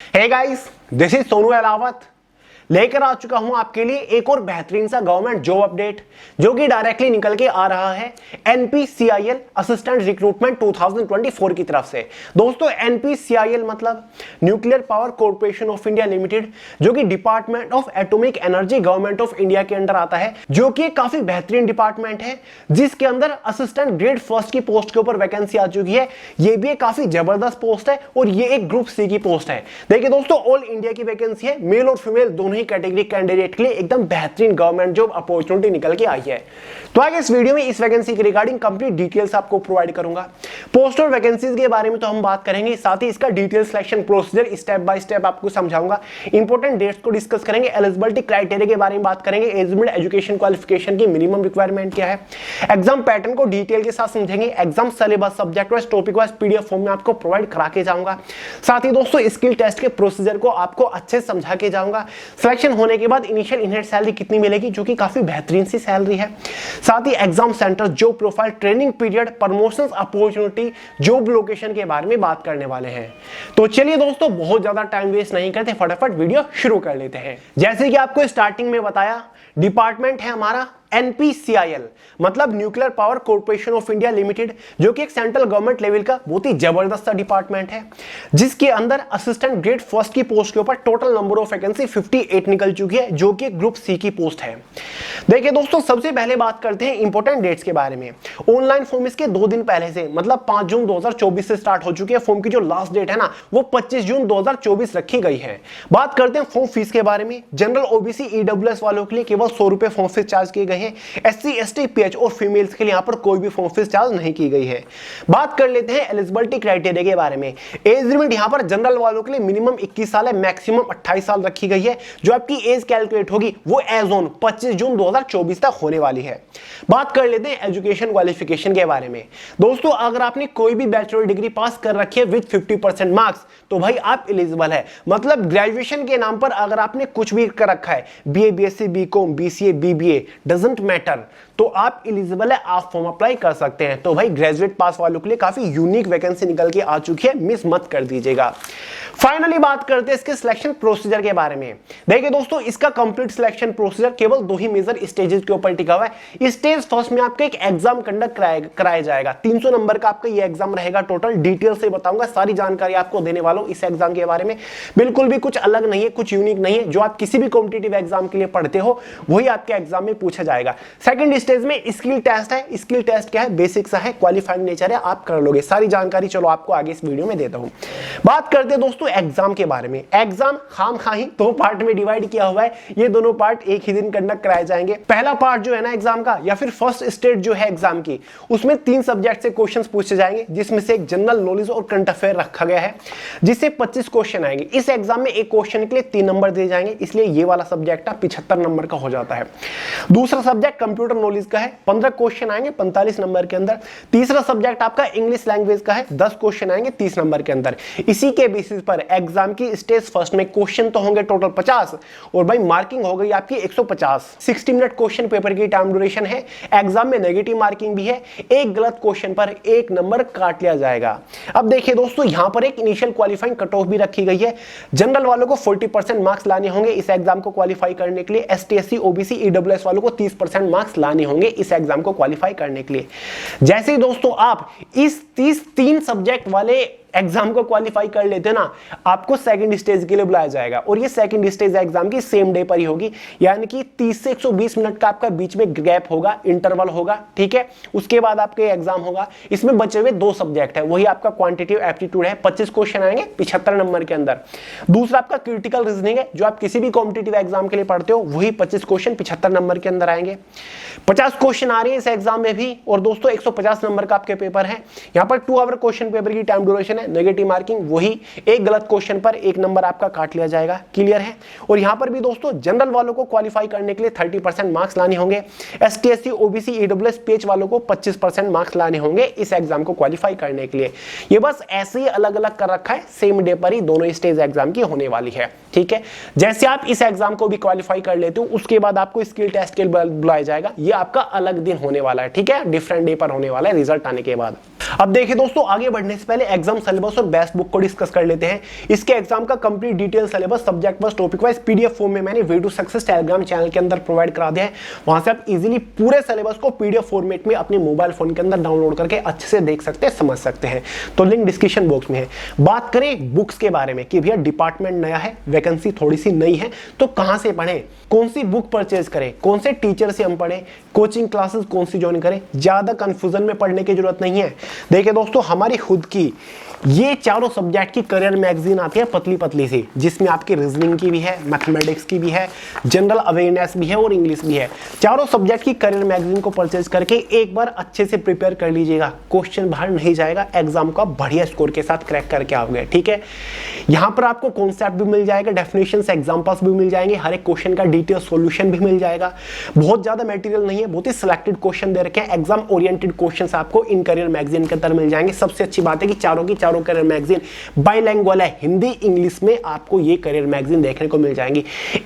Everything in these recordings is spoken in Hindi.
Hey guys, this is Sonu Alawat लेकर आ चुका हूं आपके लिए एक और बेहतरीन सा गवर्नमेंट जॉब अपडेट जो कि डायरेक्टली निकल के आ रहा है NPCIL असिस्टेंट रिक्रूटमेंट 2024 की तरफ से। दोस्तों NPCIL मतलब nuclear power corporation of India limited, जो कि department of atomic energy government of India के अंडर आता है, जो कि एक काफी बेहतरीन डिपार्टमेंट है जिसके अंदर असिस्टेंट ग्रेड फर्स्ट की पोस्ट के ऊपर वैकेंसी आ चुकी है। ये भी एक काफी जबरदस्त पोस्ट है और ये एक ग्रुप सी की पोस्ट है। देखिए दोस्तों, ऑल इंडिया की वैकेंसी है, मेल और फीमेल दोनों कैटेगरी कैंडिडेट के लिए एकदम बेहतरीन गवर्नमेंट जॉब अपॉर्चुनिटी निकल के आई है। तो आगे इस वीडियो में इस वैकेंसी के रिगार्डिंग कंप्लीट डिटेल्स आपको प्रोवाइड करूंगा। पोस्ट और वैकेंसीज के बारे में तो हम बात करेंगे, साथ ही इसका detail selection procedure step by step आपको समझाऊंगा। इंपॉर्टेंट डेट्स को डिस्कस करेंगे, एलिजिबिलिटी क्राइटेरिया के बारे में बात करेंगे, एज लिमिट, एजुकेशन क्वालिफिकेशन की मिनिमम रिक्वायरमेंट क्या है, एग्जाम पैटर्न को डिटेल के साथ समझेंगे, exam syllabus subject wise topic wise PDF form में आपको प्रोवाइड करा के जाऊंगा। साथ ही दोस्तों स्किल टेस्ट के प्रोसीजर को आपको अच्छे से समझा के जाऊंगा। सिलेक्शन होने के बाद इनिशियल इनहेड सैलरी कितनी मिलेगी, जो कि काफी बेहतरीन सी सैलरी है। साथ ही exam centre, job profile, training period, promotions opportunity, job location के बारे में बात करने वाले हैं। तो चलिए दोस्तों, बहुत ज्यादा टाइम वेस्ट नहीं करते, फटाफट वीडियो शुरू कर लेते हैं। जैसे कि आपको स्टार्टिंग में बताया, डिपार्टमेंट है हमारा NPCIL मतलब nuclear power corporation of India limited, जो कि एक सेंट्रल गवर्नमेंट लेवल का बहुत ही जबरदस्त सा डिपार्टमेंट है, जिसके अंदर असिस्टेंट ग्रेड फर्स्ट की पोस्ट के ऊपर टोटल नंबर ऑफ वैकेंसी 58 निकल चुकी है, जो कि ग्रुप सी की पोस्ट है। देखिए दोस्तों, सबसे पहले बात करते हैं इंपॉर्टेंट डेट्स के बारे में। ऑनलाइन फॉर्म इसके 2 दिन पहले से मतलब 5 जून 2024 से स्टार्ट हो चुकी है। फॉर्म की जो लास्ट डेट है ना, वो 25 जून 2024 रखी गई है। बात करते हैं फॉर्म फीस के बारे में। जनरल OBC EWS वालों के लिए केवल 100 रुपए फॉर्म फीस चार्ज किए गए हैं। SC ST PH और फीमेल्स के लिए यहां पर कोई भी फॉर्म फीस चार्ज नहीं की गई है। बात कर लेते हैं एलिजिबिलिटी क्राइटेरिया के बारे में। एज लिमिट यहां पर जनरल वालों के लिए मिनिमम 21 साल है, मैक्सिमम 28 साल रखी गई है। जो आपकी एज कैलकुलेट होगी वो एज ऑन 25 जून 2024 तक होने वाली है। बात कर लेते हैं एजुकेशन क्वालिफिकेशन के बारे में। दोस्तों, अगर आपने कोई भी बैचलर डिग्री पास कर रखी है विद 50% मार्क्स, तो भाई आप एलिजिबल है। मतलब ग्रेजुएशन के नाम पर अगर आपने कुछ भी कर रखा है, BA BSc BCom BCA BBA doesn't matter, तो आप एलिजिबल है, आप फॉर्म अप्लाई कर सकते हैं। तो भाई ग्रेजुएट पास वालों के लिए काफी यूनिक वैकेंसी निकल के आ चुकी है, मिस मत कर दीजिएगा। फाइनली बात करते हैं इसके सिलेक्शन प्रोसीजर के बारे में। देखिए दोस्तों, इसका कंप्लीट सिलेक्शन प्रोसीजर केवल 2 ही मेजर स्टेजेस के ऊपर टिका हुआ है। स्टेज फर्स्ट में आपका एक एग्जाम कंडक्ट कराया जाएगा। 300 नंबर का आपका ये एग्जाम रहेगा। टोटल डिटेल से बताऊंगा, सारी जानकारी आपको देने वाला हूं इस एग्जाम के बारे में। बिल्कुल भी कुछ अलग नहीं है, कुछ यूनिक नहीं है। जो आप किसी भी कॉम्पिटिटिव एग्जाम के लिए पढ़ते हो वही आपके एग्जाम में पूछा जाएगा। सेकंड स्टेज में स्किल टेस्ट है। स्किल टेस्ट क्या है, बेसिक सा है, क्वालिफाइंग नेचर है, आप कर लोगे। सारी जानकारी चलो आपको आगे इस वीडियो में देता हूं। बात करते हैं दोस्तों एग्जाम के बारे में। एग्जाम खामखाही 2 पार्ट में डिवाइड किया हुआ है। ये दोनों पार्ट एक ही दिन कंडक्ट कराए जाएंगे। पहला पार्ट जो है ना एग्जाम का, या फिर फर्स्ट स्टेज जो है एग्जाम की, उसमें 3 सब्जेक्ट से क्वेश्चंस पूछे जाएंगे, जिसमें से एक जनरल नॉलेज और करंट अफेयर रखा गया है, जिससे 25 क्वेश्चन आएंगे। इस एग्जाम में एक क्वेश्चन के लिए 3 नंबर दिए जाएंगे, इसलिए ये वाला सब्जेक्ट 75 नंबर का हो जाता है। दूसरा सब्जेक्ट कंप्यूटर नॉलेज का है, 15 क्वेश्चन आएंगे 45 नंबर के अंदर। तीसरा सब्जेक्ट आपका इंग्लिश लैंग्वेज का है, 10 क्वेश्चन आएंगे 30 नंबर के अंदर। इसी के बेसिस पर एग्जाम की स्टेज फर्स्ट में क्वेश्चन तो होंगे टोटल 50 और भाई मार्किंग हो गई आपकी 150। 60 मिनट क्वेश्चन पेपर की टाइम ड्यूरेशन है। एग्जाम में नेगेटिव मार्किंग भी है, एक गलत क्वेश्चन पर 1 नंबर काट लिया जाएगा। अब देखिए दोस्तों, यहां पर एक इनिशियल क्वालिफाइंग कट ऑफ भी रखी गई है। जनरल वालों को 40% मार्क्स लाने होंगे इस एग्जाम को क्वालिफाई करने के लिए। ST SC OBC EWS वालों को 30% मार्क्स लाने होंगे इस एग्जाम को क्वालिफाई करने के लिए। जैसे ही दोस्तों आप इस 3 सब्जेक्ट वाले एग्जाम को क्वालिफाई कर लेते ना, आपको सेकंड स्टेज के लिए बुलाया जाएगा। और ये सेकंड स्टेज एग्जाम की सेम डे पर ही होगी, यानी कि 30 से 120 मिनट का आपका बीच में गैप होगा, इंटरवल होगा, ठीक है। उसके बाद आपके एग्जाम होगा। इसमें बचे हुए 2 सब्जेक्ट है, वही आपका क्वांटिटेटिव एप्टीट्यूड है। 25 क्वेश्चन आएंगे 75 नंबर के अंदर। दूसरा आपका क्रिटिकल रीजनिंग है, जो आप किसी भी कॉम्पिटिटिव एग्जाम के लिए पढ़ते हो, वही 25 क्वेश्चन 75 नंबर के अंदर आएंगे। 50 क्वेश्चन आ रहे हैं इस एग्जाम में भी। और दोस्तों 150 नंबर का आपके पेपर है। यहाँ पर 2 आवर क्वेश्चन पेपर की टाइम ड्यूरेशन है। नेगेटिव मार्किंग वही, एक गलत क्वेश्चन पर 1 नंबर आपका काट लिया जाएगा। क्लियर है। और यहां पर भी दोस्तों जनरल वालों को क्वालिफाई करने के लिए 30% मार्क्स लाने होंगे। ST SC OBC EWS PH वालों को 25% मार्क्स लाने होंगे इस एग्जाम को क्वालिफाई करने के लिए। ये बस ऐसे ही अलग अलग कर रखा है, सेम डे पर ही दोनों स्टेज एग्जाम की होने वाली है, ठीक है। जैसे आप इस एग्जाम को भी क्वालिफाई कर लेते हो, उसके बाद आपको स्किल टेस्ट के लिए बुलाया जाएगा। ये आपका अलग दिन होने वाला है, ठीक है, डिफरेंट डे पर होने वाला है रिजल्ट आने के बाद। अब देखिए दोस्तों, आगे बढ़ने से पहले एग्जाम सिलेबस और बेस्ट बुक को डिस्कस कर लेते हैं। इसके एग्जाम का complete detail syllabus subject wise topic wise PDF form में मैंने way to success Telegram channel के अंदर प्रोवाइड करा दिया है। वहां से आप इजीली पूरे सिलेबस को पीडीएफ फॉर्मेट में अपने मोबाइल फोन के अंदर डाउनलोड करके अच्छे से देख सकते हैं, समझ सकते हैं। तो लिंक डिस्क्रिप्शन बॉक्स में है। बात करें बुक्स के बारे में कि भैया डिपार्टमेंट नया है, वैकेंसी थोड़ी सी नई है, तो कहां से पढ़ें, कौन सी बुक परचेज करें, कौन से टीचर से हम पढ़ें, कोचिंग क्लासेस कौन सी ज्वाइन करें, ज्यादा कंफ्यूजन में पढ़ने की जरूरत नहीं है। देखिए दोस्तों, हमारी खुद की ये चारों सब्जेक्ट की करियर मैगजीन आती है पतली पतली सी, जिसमें आपकी रीजनिंग की भी है, मैथमेटिक्स की भी है, जनरल अवेयरनेस भी है और इंग्लिश भी है। चारों सब्जेक्ट की करियर मैगजीन को परचेज करके एक बार अच्छे से प्रिपेयर कर लीजिएगा। क्वेश्चन बाहर नहीं जाएगा, एग्जाम को बढ़िया स्कोर के साथ क्रैक करके आओगे। ठीक है, यहां पर आपको कॉन्सेप्ट भी मिल जाएगा, डेफिनेशन एग्जाम्पल्स भी मिल जाएंगे, हर एक क्वेश्चन का डिटेल सॉल्यूशन भी मिल जाएगा। बहुत ज्यादा मटेरियल नहीं है, बहुत ही सिलेक्टेड क्वेश्चन दे रखे हैं। एग्जाम ओरिएंटेड क्वेश्चंस आपको इन करियर मैगजीन के अंदर मिल जाएंगे। सबसे अच्छी बात है कि चारों की चारों करियर मैगजीन बाइलैंग्वेज है, हिंदी इंग्लिश में आपको ये करियर मैगजीन देखने को मिल जाएंगी।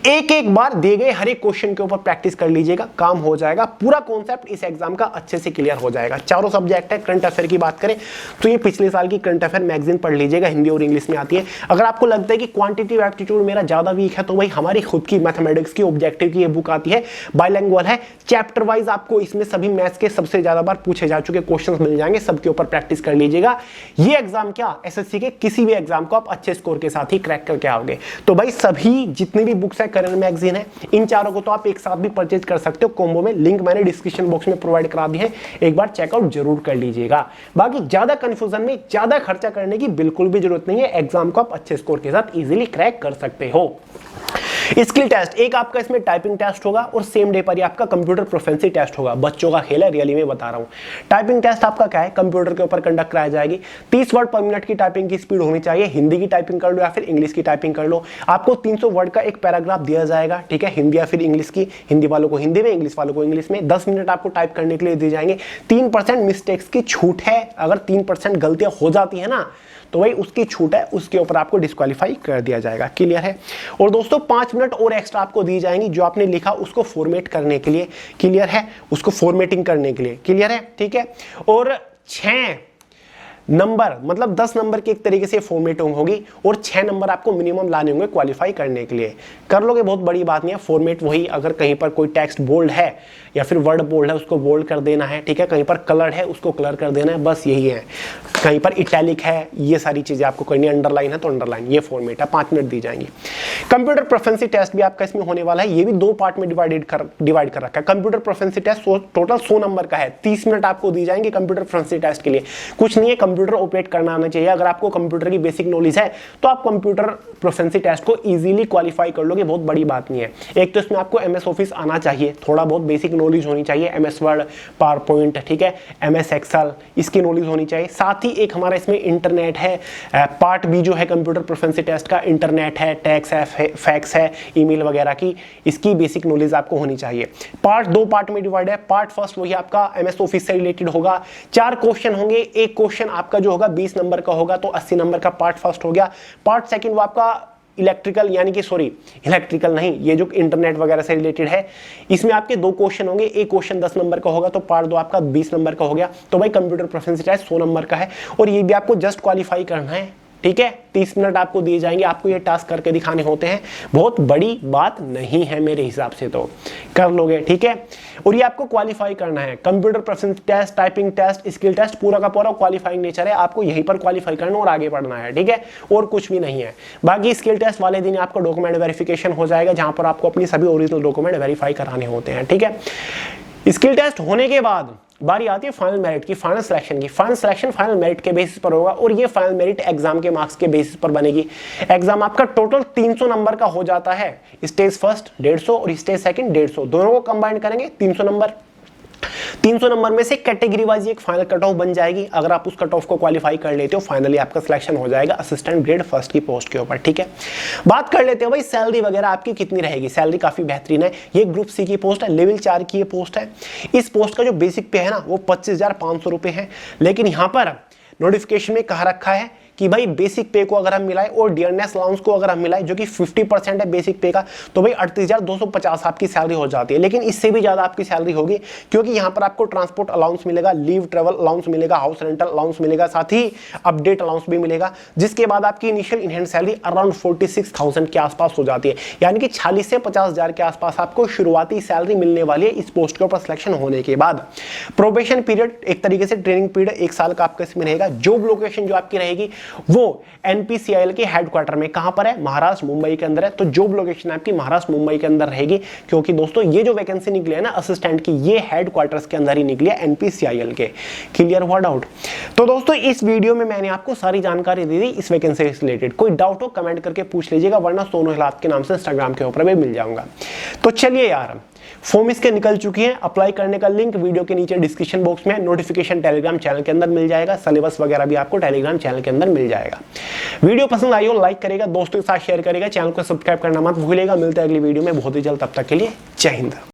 एक एक बार दिए गए हर एक क्वेश्चन के ऊपर प्रैक्टिस कर लीजिएगा, काम हो जाएगा। पूरा कॉन्सेप्ट इस एग्जाम का अच्छे से क्लियर हो जाएगा। चारों सब्जेक्ट है। करंट अफेयर की बात करें तो ये पिछले साल की करंट अफेयर मैगजीन पढ़ लीजिएगा, हिंदी और इंग्लिश में आती है। अगर आपको लगता है कि क्वांटिटेटिव एप्टीट्यूड मेरा ज्यादा वीक है, तो भाई हमारी खुद की मैथमेटिक्स की ऑब्जेक्टिव की ये बुक आती है, बाइलैंग्वेज है। चैप्टर वाइज आपको इसमें सभी मैथ्स के सबसे ज्यादा बार पूछे जा चुके क्वेश्चंस मिल जाएंगे, सबके ऊपर प्रैक्टिस कर लीजिएगा। ये एग्जाम क्या, एसएससी के किसी भी एग्जाम को आप अच्छे स्कोर के साथ ही क्रैक करके आओगे। तो भाई सभी जितनी भी बुक्स है करियर मैगजीन है, इन चारों को तो आप एक साथ भी परचेज कर सकते हो कॉम्बो में। लिंक मैंने डिस्क्रिप्शन बॉक्स में प्रोवाइड करा दी है, एक बार चेकआउट जरूर कर लीजिएगा। बाकी ज्यादा कंफ्यूजन में ज्यादा खर्चा करने की बिल्कुल भी जरूरत नहीं है, एग्जाम को आप अच्छे स्कोर के साथ इजीली क्रैक कर सकते हो। स्किल टेस्ट एक आपका इसमें टाइपिंग टेस्ट होगा और सेम डे पर ही आपका कंप्यूटर प्रोफिशिएंसी टेस्ट होगा। बच्चों का खेल है, रियली में बता रहा हूं। टाइपिंग टेस्ट आपका क्या है, कंप्यूटर के ऊपर कंडक्ट कराई जाएगी। 30 वर्ड पर मिनट की टाइपिंग की स्पीड होनी चाहिए। हिंदी की टाइपिंग कर लो या फिर इंग्लिश की टाइपिंग कर लो। आपको 300 वर्ड का एक पैराग्राफ दिया जाएगा, ठीक है, हिंदी या फिर इंग्लिश की। हिंदी वालों को हिंदी में, इंग्लिश वालों को इंग्लिश में। 10 मिनट आपको टाइप करने के लिए दिए जाएंगे। 3% मिस्टेक्स की छूट है, अगर 3% गलतियां हो जाती है ना, तो वही उसकी छूट है, उसके ऊपर आपको डिस्क्वालीफाई कर दिया जाएगा। क्लियर है। और दोस्तों 5 मिनट और एक्स्ट्रा आपको दी जाएंगी, जो आपने लिखा उसको फॉर्मेट करने के लिए। क्लियर है, उसको फॉर्मेटिंग करने के लिए। क्लियर है, ठीक है। और 6 नंबर मतलब 10 नंबर की एक तरीके से फॉर्मेटिंग होगी और 6 नंबर आपको मिनिमम लाने होंगे क्वालिफाई करने के लिए। कर लोगे, बहुत बड़ी बात नहीं है। फॉर्मेट वही, अगर कहीं पर कोई टेक्स्ट बोल्ड है या फिर वर्ड बोल्ड है उसको बोल्ड कर देना है, ठीक है। कहीं पर कलर है उसको कलर कर देना है, बस यही है। कहीं पर इटैलिक है, ये सारी चीजें आपको करनी है। अंडरलाइन है तो अंडरलाइन, ये फॉर्मेट है। 5 मिनट दी जाएंगी। कंप्यूटर प्रोफिशिएंसी टेस्ट भी आपका इसमें होने वाला है। ये भी 2 पार्ट में डिवाइड कर रखा है। Computer proficiency test total 100 number का है। 30 मिनट आपको दी जाएंगे कंप्यूटर प्रोफिशिएंसी टेस्ट के लिए। कुछ नहीं है, कंप्यूटर ऑपरेट करना आना चाहिए। अगर आपको कंप्यूटर की बेसिक नॉलेज है तो आप कंप्यूटर प्रोफिशिएंसी टेस्ट को इजीली क्वालिफाई कर लोगे, बहुत बड़ी बात नहीं है। एक तो इसमें आपको एमएस ऑफिस आना चाहिए, थोड़ा बहुत बेसिक नॉलेज होनी चाहिए, एमएस वर्ड, पावर पॉइंट, ठीक है, एमएस एक्सेल, इसकी नॉलेज होनी चाहिए। साथ ही एक हमारा इसमें इंटरनेट है। पार्ट बी जो है कंप्यूटर प्रोफिशिएंसी टेस्ट का, इंटरनेट है, टैक्स है, फैक्स है, ईमेल वगैरह की, इसकी बेसिक नॉलेज आपको होनी चाहिए। पार्ट 2 पार्ट में डिवाइड है। पार्ट फर्स्ट वही आपका एमएस ऑफिस से रिलेटेड होगा। 4 क्वेश्चन होंगे। एक क्वेश्चन आपका जो होगा 20 नंबर का होगा, तो 80 नंबर का पार्ट फर्स्ट हो गया। पार्ट सेकंड वो आपका इलेक्ट्रिकल, यानी कि सॉरी इलेक्ट्रिकल नहीं, ये जो इंटरनेट वगैरह से रिलेटेड है, इसमें आपके 2 क्वेश्चन होंगे। एक क्वेश्चन 10 नंबर का होगा, तो पार्ट 2 आपका 20 नंबर का हो गया। तो भाई कंप्यूटर प्रोफिशिएंसी टेस्ट 100 नंबर का है और ये भी आपको जस्ट क्वालिफाई करना है, ठीक है। 30 मिनट आपको दिए जाएंगे, आपको ये टास्क करके दिखाने होते हैं। बहुत बड़ी बात नहीं है मेरे हिसाब से, तो कर लोगे, ठीक है। और ये आपको क्वालिफाई करना है। Computer proficiency test, typing test, skill test, पूरा का पूरा क्वालिफाइंग नेचर है। आपको यहीं पर क्वालिफाई करना और आगे बढ़ना है, ठीक है, और कुछ भी नहीं है। बाकी स्किल टेस्ट वाले दिन आपको डॉक्यूमेंट वेरिफिकेशन हो जाएगा, जहां पर आपको अपनी सभी ओरिजिनल डॉक्यूमेंट वेरीफाई कराने होते हैं, ठीक है। स्किल टेस्ट होने के बाद बारी आती है फाइनल मेरिट की, फाइनल सिलेक्शन की। फाइनल सिलेक्शन फाइनल मेरिट के बेसिस पर होगा और ये फाइनल मेरिट एग्जाम के मार्क्स के बेसिस पर बनेगी। एग्जाम आपका टोटल 300 नंबर का हो जाता है। स्टेज फर्स्ट 150 और स्टेज सेकंड 150, दोनों को कंबाइन करेंगे 300 नंबर। 300 नंबर में से कैटेगरी वाइज एक फाइनल कट ऑफ बन जाएगी। अगर आप उस कट ऑफ को क्वालिफाई कर लेते हो, फाइनली आपका सिलेक्शन हो जाएगा असिस्टेंट ग्रेड फर्स्ट की पोस्ट के ऊपर, ठीक है। बात कर लेते हैं भाई सैलरी वगैरह आपकी कितनी रहेगी। सैलरी काफी बेहतरीन है। ये ग्रुप सी की पोस्ट है, लेवल 4 की ये पोस्ट है। इस पोस्ट का जो बेसिक पे है ना, वो 25,500 रुपए है। लेकिन यहां पर नोटिफिकेशन में कहा रखा है कि भाई बेसिक पे को अगर हम मिलाएं और डियरनेस अलाउंस को अगर हम मिलाएं जो कि 50% है बेसिक पे का, तो भाई 38,250 आपकी सैलरी हो जाती है। लेकिन इससे भी ज्यादा आपकी सैलरी होगी, क्योंकि यहां पर आपको ट्रांसपोर्ट अलाउंस मिलेगा, लीव ट्रेवल अलाउंस मिलेगा, हाउस रेंटल अलाउंस मिलेगा, साथ ही अपडेट अलाउंस भी मिलेगा, जिसके बाद आपकी इनिशियल इनहैंड सैलरी अराउंड 46,000 के आसपास हो जाती है। यानी कि 40 से 50,000 के आसपास आपको शुरुआती सैलरी मिलने वाली है इस पोस्ट के ऊपर सिलेक्शन होने के बाद। प्रोबेशन पीरियड एक तरीके से ट्रेनिंग पीरियड 1 साल का आपका इसमें रहेगा। जॉब लोकेशन जो आपकी रहेगी वो NPCIL के हेडक्वार्टर में, कहां पर है, महाराष्ट्र मुंबई के अंदर है। तो जॉब लोकेशन आपकी महाराष्ट्र मुंबई के अंदर रहेगी, क्योंकि दोस्तों ये जो वैकेंसी निकली है ना असिस्टेंट की, ये हेडक्वार्टर्स के अंदर ही निकली है NPCIL के। क्लियर हुआ डाउट? तो दोस्तों इस वीडियो में मैंने आपको सारी जानकारी दे दी इस वैकेंसी से रिलेटेड। कोई डाउट हो कमेंट करके पूछ लीजिएगा, वरना सोनू हिलात के नाम से इंस्टाग्राम के ऊपर भी मिल जाऊंगा। तो चलिए यार, फॉर्म इसके निकल चुकी है। अप्लाई करने का लिंक वीडियो के नीचे डिस्क्रिप्शन बॉक्स में, नोटिफिकेशन टेलीग्राम चैनल के अंदर मिल जाएगा, सिलेबस वगैरह भी आपको टेलीग्राम चैनल के अंदर मिल जाएगा। वीडियो पसंद आई हो लाइक करेगा, दोस्तों के साथ शेयर करेगा, चैनल को सब्सक्राइब करना मत भूलिएगा। मिलते हैं अगली वीडियो में बहुत ही जल्द, तब तक के लिए जय हिंद।